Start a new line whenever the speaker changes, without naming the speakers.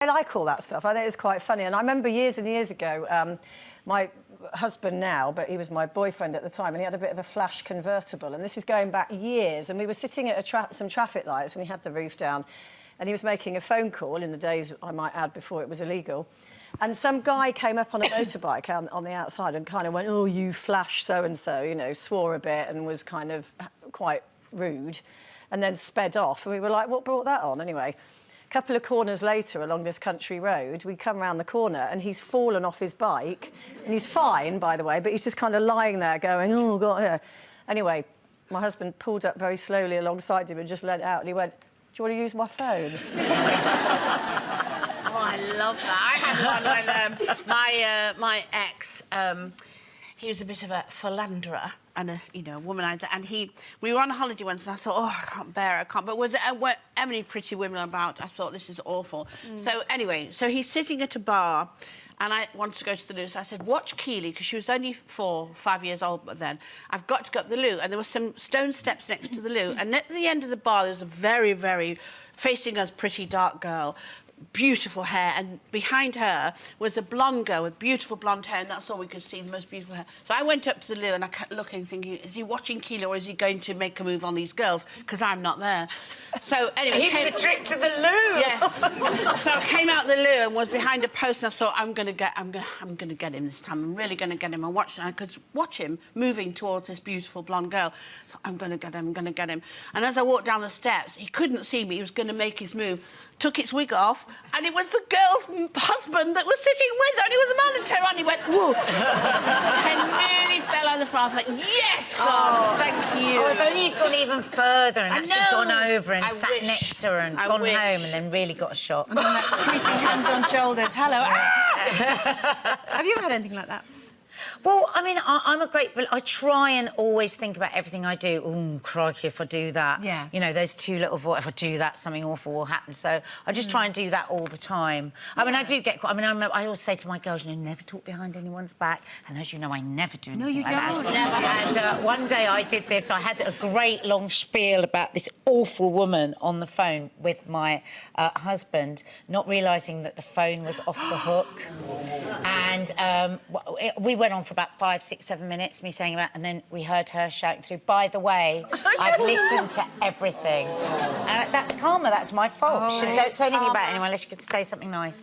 I like all that stuff. I think it's quite funny. And I remember years and years ago, my husband now, but he was my boyfriend at the time, and he had a bit of a flash convertible. And this is going back years. And we were sitting at some traffic lights, and he had the roof down. And he was making a phone call in the days, I might add, before it was illegal. And some guy came up on a motorbike on the outside and kind of went, "Oh, you flash so-and-so," you know, swore a bit and was kind of quite rude, and then sped off. And we were like, what brought that on anyway? A couple of corners later along this country road, we come round the corner and he's fallen off his bike. And he's fine, by the way, but he's just kind of lying there going, "Oh, God, yeah." Anyway, my husband pulled up very slowly alongside him and just let it out. And he went, "Do you want to use my phone?"
Oh, I love that. I had one when my ex, he was a bit of a philanderer and a womanizer, and we were on a holiday once, and I thought, oh, I can't bear it, I can't. But was there many pretty women about? I thought, this is awful. So anyway, so he's sitting at a bar, and I wanted to go to the loo. So I said, "Watch Keely," because she was only 4 or 5 years old then. "I've got to go up the loo." And there were some stone steps next to the loo. And at the end of the bar, there was a very, very facing us pretty dark girl, beautiful hair, and behind her was a blonde girl with beautiful blonde hair, and that's all we could see, the most beautiful hair. So I went up to the loo and I kept looking, thinking, is he watching Keely or is he going to make a move on these girls? Because I'm not there. So anyway,
he did a trip to the loo.
Yes. So I came out the loo and was behind a post, and I thought, I'm gonna get him this time. I'm really gonna get him. I could watch him moving towards this beautiful blonde girl. I thought, I'm gonna get him. And as I walked down the steps, he couldn't see me. He was gonna make his move. Took his wig off, and it was the girl's husband that was sitting with her, and he was a man, and turned around, and he went, "Whoa!" I nearly fell on the floor. I was like, "Yes, God, thank you."
Oh, if only you'd gone even further and actually gone over and sat
wish.
next to her and gone home and then really got a shot.
And then like creepy hands on shoulders. Hello. Have you ever had anything like that?
Well, I mean, I'm a great... I try and always think about everything I do. Oh, crikey, if I do that.
Yeah.
You know, those two little voices, if I do that, something awful will happen. So I just try and do that all the time. I mean, I do get... I mean, I always say to my girls, never talk behind anyone's back. And as you know, I never do anything like
don't.
that. And one day I did this. I had a great long spiel about this awful woman on the phone with my husband, not realising that the phone was off the hook. And we went on for about 5, 6, 7 minutes, me saying about, and then we heard her shouting through, "By the way, I've listened to everything." That's karma, that's my fault. Don't say anything about anyone unless you could say something nice.